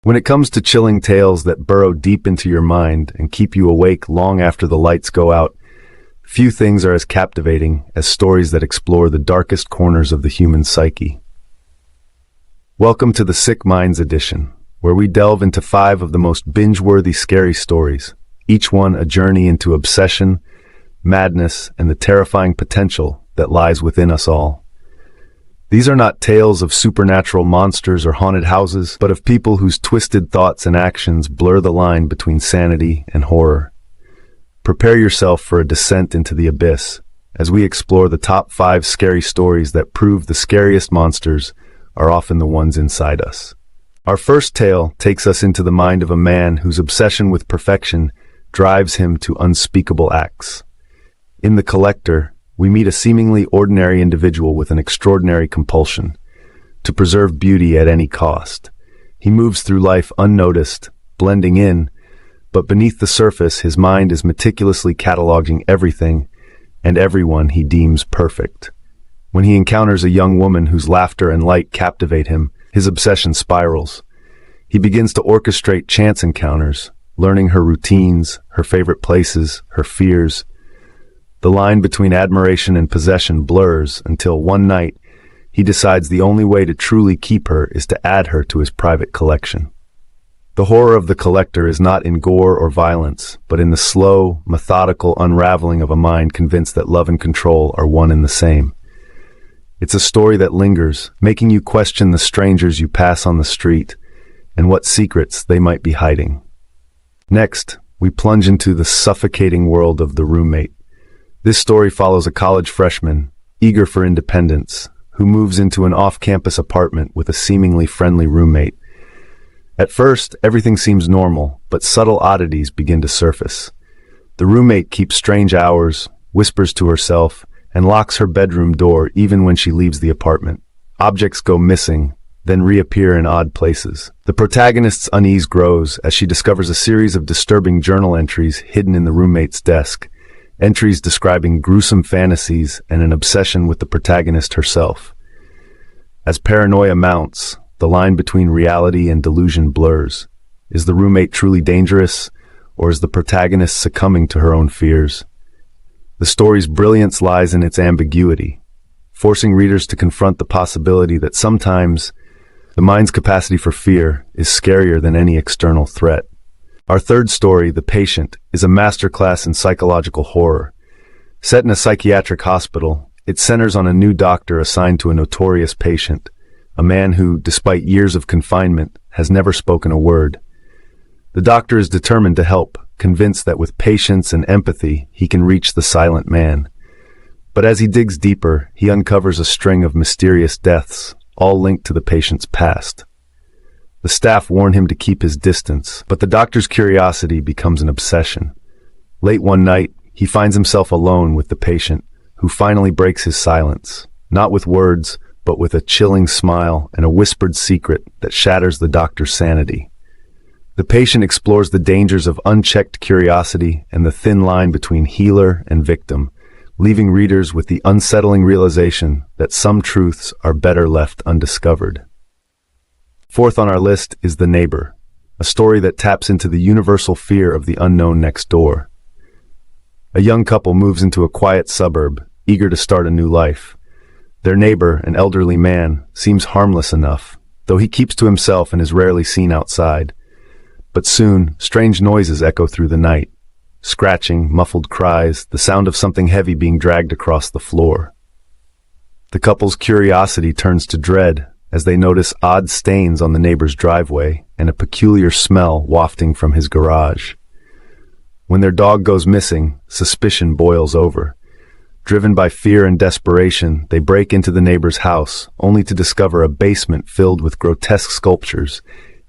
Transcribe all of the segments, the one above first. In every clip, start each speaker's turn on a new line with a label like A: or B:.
A: When it comes to chilling tales that burrow deep into your mind and keep you awake long after the lights go out, few things are as captivating as stories that explore the darkest corners of the human psyche. Welcome to the Sick Minds edition, where we delve into 5 of the most binge-worthy scary stories, each one a journey into obsession, madness, and the terrifying potential that lies within us all. These are not tales of supernatural monsters or haunted houses, but of people whose twisted thoughts and actions blur the line between sanity and horror. Prepare yourself for a descent into the abyss as we explore the top 5 scary stories that prove the scariest monsters are often the ones inside us. Our first tale takes us into the mind of a man whose obsession with perfection drives him to unspeakable acts. In The Collector, we meet a seemingly ordinary individual with an extraordinary compulsion to preserve beauty at any cost. He moves through life unnoticed, blending in, but beneath the surface his mind is meticulously cataloging everything and everyone he deems perfect. When he encounters a young woman whose laughter and light captivate him, his obsession spirals. He begins to orchestrate chance encounters, learning her routines, her favorite places, her fears. The line between admiration and possession blurs until one night he decides the only way to truly keep her is to add her to his private collection. The horror of The Collector is not in gore or violence, but in the slow, methodical unraveling of a mind convinced that love and control are one and the same. It's a story that lingers, making you question the strangers you pass on the street and what secrets they might be hiding. Next, we plunge into the suffocating world of The Roommate. This story follows a college freshman, eager for independence, who moves into an off-campus apartment with a seemingly friendly roommate. At first, everything seems normal, but subtle oddities begin to surface. The roommate keeps strange hours, whispers to herself, and locks her bedroom door even when she leaves the apartment. Objects go missing, then reappear in odd places. The protagonist's unease grows as she discovers a series of disturbing journal entries hidden in the roommate's desk. Entries describing gruesome fantasies and an obsession with the protagonist herself. As paranoia mounts, the line between reality and delusion blurs. Is the roommate truly dangerous, or is the protagonist succumbing to her own fears? The story's brilliance lies in its ambiguity, forcing readers to confront the possibility that sometimes the mind's capacity for fear is scarier than any external threat. Our third story, The Patient, is a masterclass in psychological horror. Set in a psychiatric hospital, it centers on a new doctor assigned to a notorious patient, a man who, despite years of confinement, has never spoken a word. The doctor is determined to help, convinced that with patience and empathy he can reach the silent man. But as he digs deeper, he uncovers a string of mysterious deaths, all linked to the patient's past. The staff warn him to keep his distance, but the doctor's curiosity becomes an obsession. Late one night, he finds himself alone with the patient, who finally breaks his silence, not with words, but with a chilling smile and a whispered secret that shatters the doctor's sanity. The patient explores the dangers of unchecked curiosity and the thin line between healer and victim, leaving readers with the unsettling realization that some truths are better left undiscovered. Fourth on our list is The Neighbor, a story that taps into the universal fear of the unknown next door. A young couple moves into a quiet suburb, eager to start a new life. Their neighbor, an elderly man, seems harmless enough, though he keeps to himself and is rarely seen outside. But soon, strange noises echo through the night. Scratching, muffled cries, the sound of something heavy being dragged across the floor. The couple's curiosity turns to dread as they notice odd stains on the neighbor's driveway and a peculiar smell wafting from his garage. When their dog goes missing, suspicion boils over. Driven by fear and desperation, they break into the neighbor's house, only to discover a basement filled with grotesque sculptures,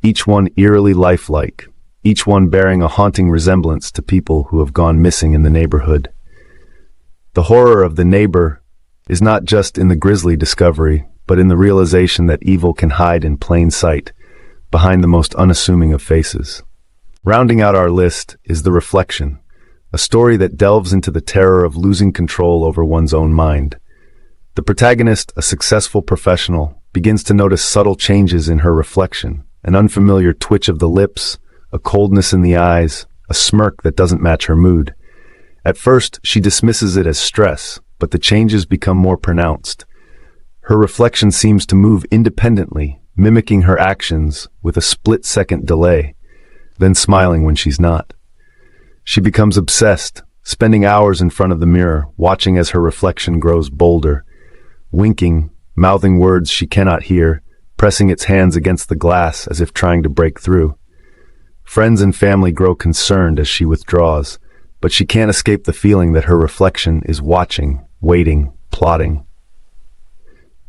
A: each one eerily lifelike, each one bearing a haunting resemblance to people who have gone missing in the neighborhood. The horror of The Neighbor is not just in the grisly discovery, but in the realization that evil can hide in plain sight, behind the most unassuming of faces. Rounding out our list is The Reflection, a story that delves into the terror of losing control over one's own mind. The protagonist, a successful professional, begins to notice subtle changes in her reflection, an unfamiliar twitch of the lips, a coldness in the eyes, a smirk that doesn't match her mood. At first, she dismisses it as stress, but the changes become more pronounced. Her reflection seems to move independently, mimicking her actions with a split-second delay, then smiling when she's not. She becomes obsessed, spending hours in front of the mirror, watching as her reflection grows bolder, winking, mouthing words she cannot hear, pressing its hands against the glass as if trying to break through. Friends and family grow concerned as she withdraws, but she can't escape the feeling that her reflection is watching, waiting, plotting.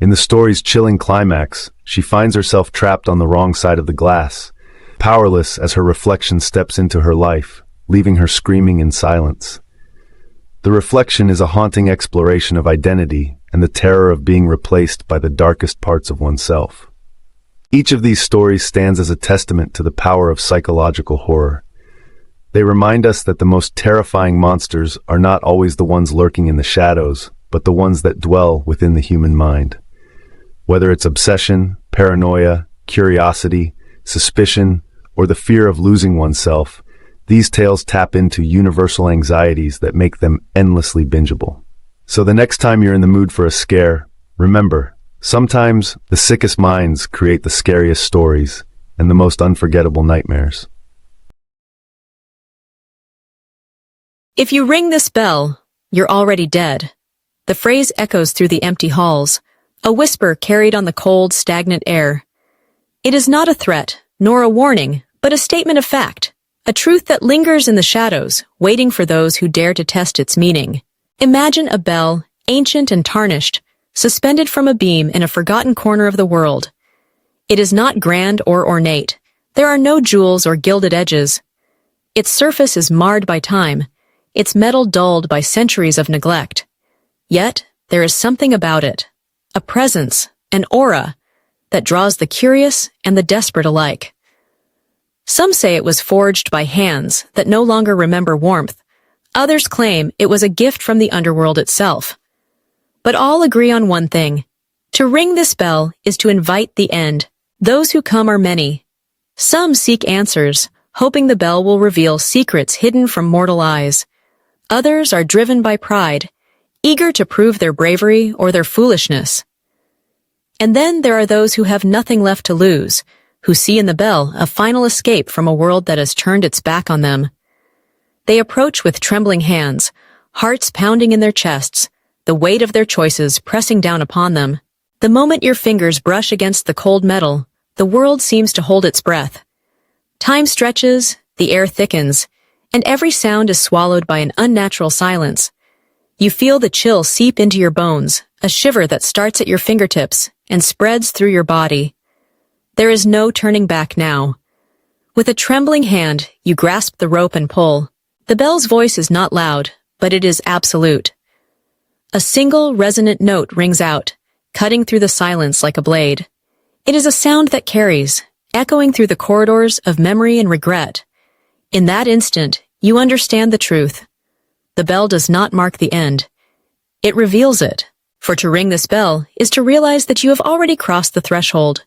A: In the story's chilling climax, she finds herself trapped on the wrong side of the glass, powerless as her reflection steps into her life, leaving her screaming in silence. The reflection is a haunting exploration of identity and the terror of being replaced by the darkest parts of oneself. Each of these stories stands as a testament to the power of psychological horror. They remind us that the most terrifying monsters are not always the ones lurking in the shadows, but the ones that dwell within the human mind. Whether it's obsession, paranoia, curiosity, suspicion, or the fear of losing oneself, these tales tap into universal anxieties that make them endlessly bingeable. So the next time you're in the mood for a scare, remember, sometimes the sickest minds create the scariest stories and the most unforgettable nightmares.
B: If you ring this bell, you're already dead. The phrase echoes through the empty halls, a whisper carried on the cold, stagnant air. It is not a threat, nor a warning, but a statement of fact, a truth that lingers in the shadows, waiting for those who dare to test its meaning. Imagine a bell, ancient and tarnished, suspended from a beam in a forgotten corner of the world. It is not grand or ornate. There are no jewels or gilded edges. Its surface is marred by time, its metal dulled by centuries of neglect. Yet, there is something about it, a presence, an aura, that draws the curious and the desperate alike. Some say it was forged by hands that no longer remember warmth. Others claim it was a gift from the underworld itself. But all agree on one thing. To ring this bell is to invite the end. Those who come are many. Some seek answers, hoping the bell will reveal secrets hidden from mortal eyes. Others are driven by pride, eager to prove their bravery or their foolishness. And then there are those who have nothing left to lose, who see in the bell a final escape from a world that has turned its back on them. They approach with trembling hands, hearts pounding in their chests, the weight of their choices pressing down upon them. The moment your fingers brush against the cold metal, the world seems to hold its breath. Time stretches, the air thickens, and every sound is swallowed by an unnatural silence. You feel the chill seep into your bones, a shiver that starts at your fingertips and spreads through your body. There is no turning back now. With a trembling hand, you grasp the rope and pull. The bell's voice is not loud, but it is absolute. A single resonant note rings out, cutting through the silence like a blade. It is a sound that carries, echoing through the corridors of memory and regret. In that instant, you understand the truth. The bell does not mark the end. It reveals it. For to ring this bell is to realize that you have already crossed the threshold.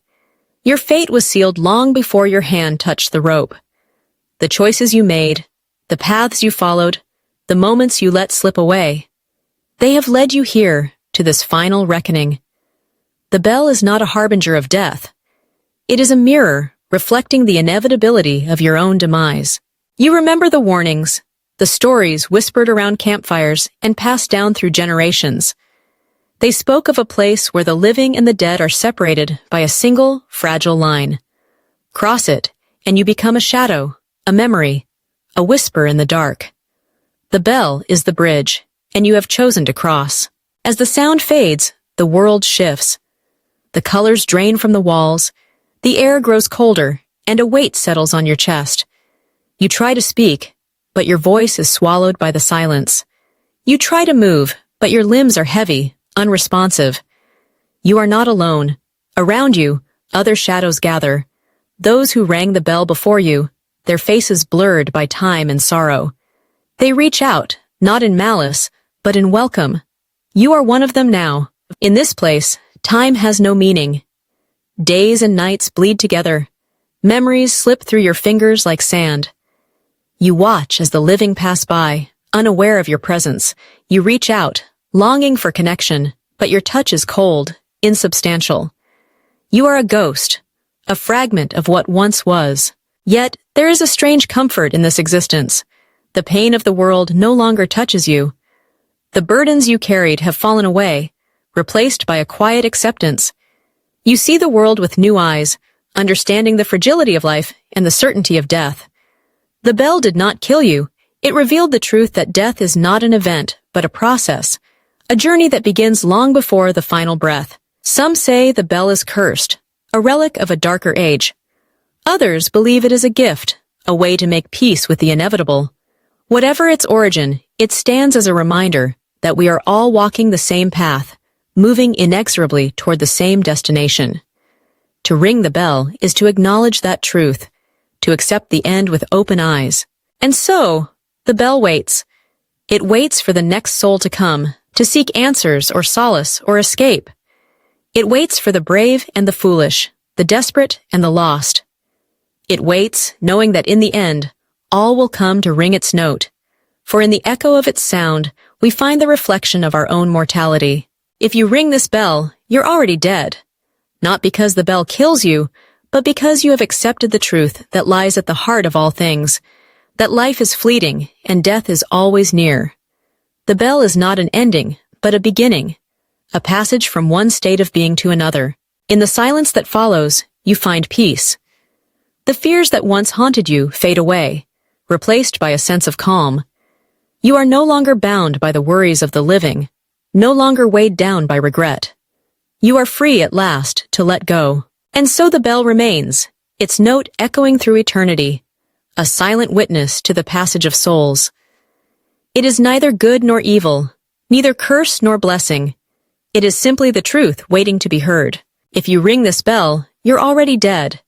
B: Your fate was sealed long before your hand touched the rope. The choices you made, the paths you followed, the moments you let slip away, they have led you here to this final reckoning. The bell is not a harbinger of death. It is a mirror reflecting the inevitability of your own demise. You remember the warnings, the stories whispered around campfires and passed down through generations. They spoke of a place where the living and the dead are separated by a single, fragile line. Cross it, and you become a shadow, a memory, a whisper in the dark. The bell is the bridge, and you have chosen to cross. As the sound fades, the world shifts. The colors drain from the walls, the air grows colder, and a weight settles on your chest. You try to speak, but your voice is swallowed by the silence. You try to move, but your limbs are heavy, unresponsive. You are not alone. Around you, other shadows gather. Those who rang the bell before you, their faces blurred by time and sorrow. They reach out, not in malice, but in welcome. You are one of them now. In this place, time has no meaning. Days and nights bleed together. Memories slip through your fingers like sand. You watch as the living pass by, unaware of your presence. You reach out, longing for connection, but your touch is cold, insubstantial. You are a ghost, a fragment of what once was. Yet, there is a strange comfort in this existence. The pain of the world no longer touches you. The burdens you carried have fallen away, replaced by a quiet acceptance. You see the world with new eyes, understanding the fragility of life and the certainty of death. The bell did not kill you. It revealed the truth that death is not an event, but a process, a journey that begins long before the final breath. Some say the bell is cursed, a relic of a darker age. Others believe it is a gift, a way to make peace with the inevitable. Whatever its origin, it stands as a reminder that we are all walking the same path, moving inexorably toward the same destination. To ring the bell is to acknowledge that truth, to accept the end with open eyes. And so, the bell waits. It waits for the next soul to come, to seek answers or solace or escape. It waits for the brave and the foolish, the desperate and the lost. It waits, knowing that in the end, all will come to ring its note. For in the echo of its sound, we find the reflection of our own mortality. If you ring this bell, you're already dead. Not because the bell kills you, but because you have accepted the truth that lies at the heart of all things, that life is fleeting and death is always near. The bell is not an ending, but a beginning, a passage from one state of being to another. In the silence that follows, you find peace. The fears that once haunted you fade away, replaced by a sense of calm. You are no longer bound by the worries of the living, no longer weighed down by regret. You are free at last to let go. And so the bell remains, its note echoing through eternity, a silent witness to the passage of souls. It is neither good nor evil, neither curse nor blessing. It is simply the truth waiting to be heard. If you ring this bell, you're already dead.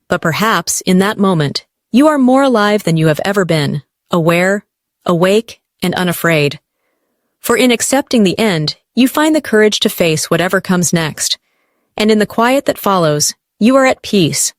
B: But perhaps, in that moment, you are more alive than you have ever been, aware, awake, and unafraid. For in accepting the end, you find the courage to face whatever comes next. And in the quiet that follows, you are at peace,